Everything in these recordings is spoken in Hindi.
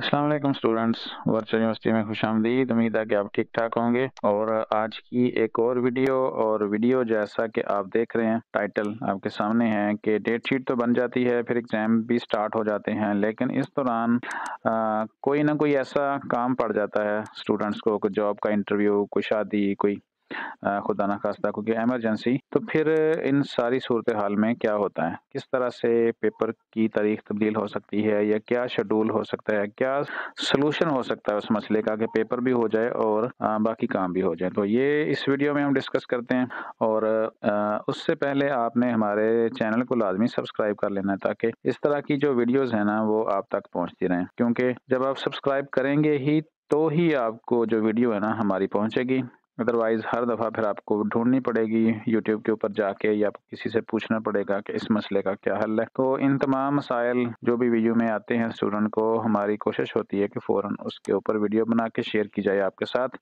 अस्सलाम वालेकुम स्टूडेंट्स, वर्चुअल यूनिवर्सिटी में खुशामदीद। उम्मीद है कि आप ठीक ठाक होंगे। और आज की एक और वीडियो जैसा कि आप देख रहे हैं, टाइटल आपके सामने है कि डेट शीट तो बन जाती है, फिर एग्ज़ाम भी स्टार्ट हो जाते हैं, लेकिन इस दौरान कोई ना कोई ऐसा काम पड़ जाता है स्टूडेंट्स को, कोई जॉब का इंटरव्यू, कोई शादी, कोई खुदा न खास्ता कोई इमरजेंसी। तो फिर इन सारी सूरत हाल में क्या होता है, किस तरह से पेपर की तारीख तब्दील हो सकती है, या क्या शेड्यूल हो सकता है, क्या सलूशन हो सकता है उस मसले का कि पेपर भी हो जाए और बाकी काम भी हो जाए। तो ये इस वीडियो में हम डिस्कस करते हैं। और उससे पहले आपने हमारे चैनल को लाजमी सब्सक्राइब कर लेना है, ताकि इस तरह की जो वीडियोस हैं ना वो आप तक पहुंचती रहें, क्योंकि जब आप सब्सक्राइब करेंगे ही तो ही आपको जो वीडियो है ना हमारी पहुंचेगी। अदरवाइज़ हर दफ़ा फिर आपको ढूंढनी पड़ेगी यूट्यूब के ऊपर जाके, या किसी से पूछना पड़ेगा कि इस मसले का क्या हल है। तो इन तमाम मसाइल जो भी वीडियो में आते हैं स्टूडेंट को, हमारी कोशिश होती है कि फ़ौरन उसके ऊपर वीडियो बना के शेयर की जाए आपके साथ।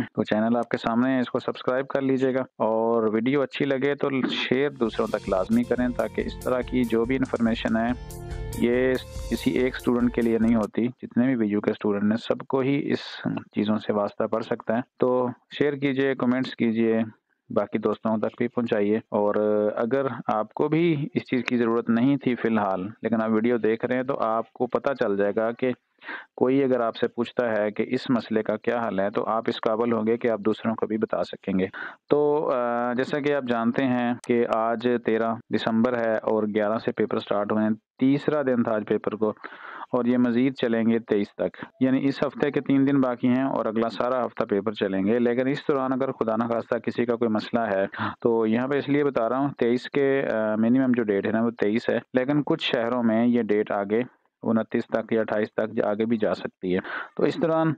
तो चैनल आपके सामने है, इसको सब्सक्राइब कर लीजिएगा, और वीडियो अच्छी लगे तो शेयर दूसरों तक लाजमी करें, ताकि इस तरह की जो भी इंफॉर्मेशन है ये किसी एक स्टूडेंट के लिए नहीं होती, जितने भी वीडियो के स्टूडेंट हैं सबको ही इस चीज़ों से वास्ता पड़ सकता है। तो शेयर कीजिए, कमेंट्स कीजिए, बाकी दोस्तों तक भी पहुंचाइए। और अगर आपको भी इस चीज़ की ज़रूरत नहीं थी फ़िलहाल, लेकिन आप वीडियो देख रहे हैं, तो आपको पता चल जाएगा कि कोई अगर आपसे पूछता है कि इस मसले का क्या हल है, तो आप इस काबिल होंगे कि आप दूसरों को भी बता सकेंगे। तो जैसा कि आप जानते हैं कि आज 13 दिसंबर है और 11 से पेपर स्टार्ट हुए हैं। तीसरा दिन था आज पेपर को, और ये मज़ीद चलेंगे 23 तक, यानी इस हफ्ते के 3 दिन बाकी हैं और अगला सारा हफ्ता पेपर चलेंगे। लेकिन इस दौरान अगर खुदा न खास्ता किसी का कोई मसला है, तो यहाँ पे इसलिए बता रहा हूँ, 23 के मिनिमम जो डेट है ना वो 23 है, लेकिन कुछ शहरों में ये डेट आगे 29 तक या 28 तक आगे भी जा सकती है। तो इस दौरान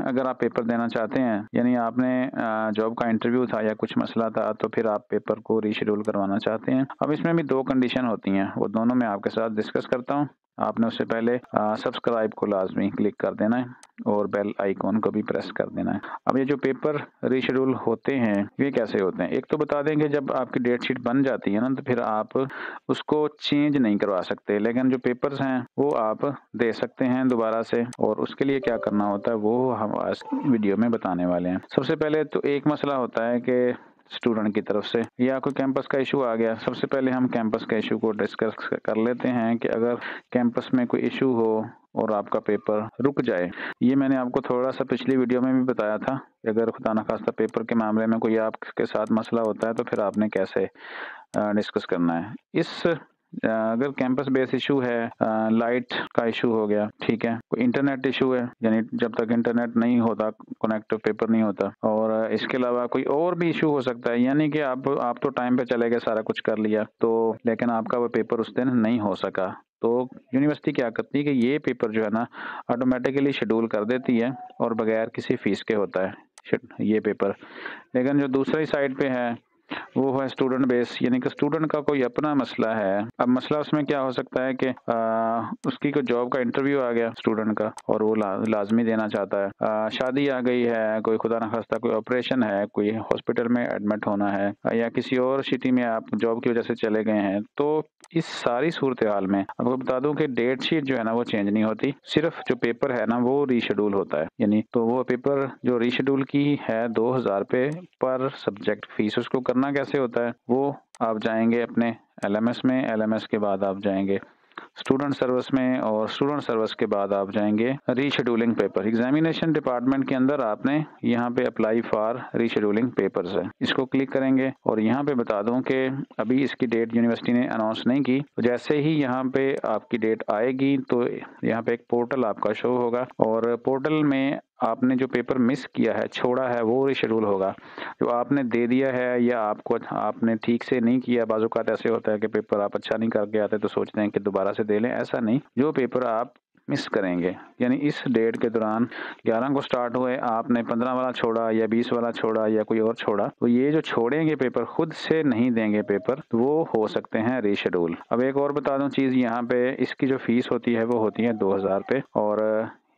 अगर आप पेपर देना चाहते हैं, यानी आपने जॉब का इंटरव्यू था या कुछ मसला था, तो फिर आप पेपर को रीशेड्यूल करवाना चाहते हैं। अब इसमें भी 2 कंडीशन होती हैं, वो दोनों मैं आपके साथ डिस्कस करता हूँ। आपने उससे पहले सब्सक्राइब को लाजमी क्लिक कर देना है और बेल आइकॉन को भी प्रेस कर देना है। अब ये जो पेपर रीशेड्यूल होते हैं ये कैसे होते हैं, एक तो बता देंगे, जब आपकी डेट शीट बन जाती है ना, तो फिर आप उसको चेंज नहीं करवा सकते, लेकिन जो पेपर्स हैं वो आप दे सकते हैं दोबारा से। और उसके लिए क्या करना होता है वो हम आज वीडियो में बताने वाले हैं। सबसे पहले तो एक मसला होता है कि स्टूडेंट की तरफ से या कोई कैंपस का इशू आ गया। सबसे पहले हम कैंपस का इशू को डिस्कस कर लेते हैं कि अगर कैंपस में कोई इशू हो और आपका पेपर रुक जाए, ये मैंने आपको थोड़ा सा पिछली वीडियो में भी बताया था कि अगर खुदा न खास्ता पेपर के मामले में कोई आपके साथ मसला होता है तो फिर आपने कैसे डिस्कस करना है। इस अगर कैंपस बेस इशू है, लाइट का इशू हो गया, ठीक है, कोई इंटरनेट इशू है, यानी जब तक इंटरनेट नहीं होता कनेक्ट पेपर नहीं होता, और इसके अलावा कोई और भी इशू हो सकता है, यानी कि आप तो टाइम पे चले गए, सारा कुछ कर लिया, तो लेकिन आपका वो पेपर उस दिन नहीं हो सका, तो यूनिवर्सिटी क्या करती है कि ये पेपर जो है ना ऑटोमेटिकली शेड्यूल कर देती है और बगैर किसी फीस के होता है ये पेपर। लेकिन जो दूसरी साइड पे है वो है स्टूडेंट बेस, यानी कि स्टूडेंट का कोई अपना मसला है। अब मसला उसमें क्या हो सकता है कि उसकी कोई जॉब का इंटरव्यू आ गया स्टूडेंट का और वो लाजमी देना चाहता है, शादी आ गई है, कोई खुदा न खास्ता कोई ऑपरेशन है, कोई हॉस्पिटल में एडमिट होना है, या किसी और सिटी में आप जॉब की वजह से चले गए हैं। तो इस सारी सूरत हाल में आपको बता दूं कि डेट शीट जो है ना वो चेंज नहीं होती, सिर्फ जो पेपर है ना वो रीशेड्यूल होता है। यानी तो वो पेपर जो रीशेड्यूल की है 2000 रुपये पर सब्जेक्ट फीस, उसको करना कैसे होता है, वो आप जाएंगे अपने LMS में, LMS के बाद आप जाएंगे स्टूडेंट सर्विस में, और स्टूडेंट सर्विस के बाद आप जाएंगे रीशेड्यूलिंग पेपर। एग्जामिनेशन डिपार्टमेंट के अंदर आपने यहाँ पे अप्लाई फॉर रीशेड्यूलिंग पेपर्स है, इसको क्लिक करेंगे। और यहाँ पे बता दूं कि अभी इसकी डेट यूनिवर्सिटी ने अनाउंस नहीं की, तो जैसे ही यहाँ पे आपकी डेट आएगी तो यहाँ पे एक पोर्टल आपका शो होगा, और पोर्टल में आपने जो पेपर मिस किया है, छोड़ा है, वो रीशेड्यूल होगा। जो आपने दे दिया है या आपने ठीक से नहीं किया, बाज़ औक़ात ऐसे होता है कि पेपर आप अच्छा नहीं करके आते तो सोचते हैं कि दोबारा से दे लें, ऐसा नहीं। जो पेपर आप मिस करेंगे, यानी इस डेट के दौरान 11 को स्टार्ट हुए, आपने 15 वाला छोड़ा या 20 वाला छोड़ा या कोई और छोड़ा, तो ये जो छोड़ेंगे पेपर, खुद से नहीं देंगे पेपर, तो वो हो सकते हैं रीशेड्यूल। अब एक और बता दूं चीज़, यहाँ पे इसकी जो फीस होती है वो होती है 2000 रुपये, और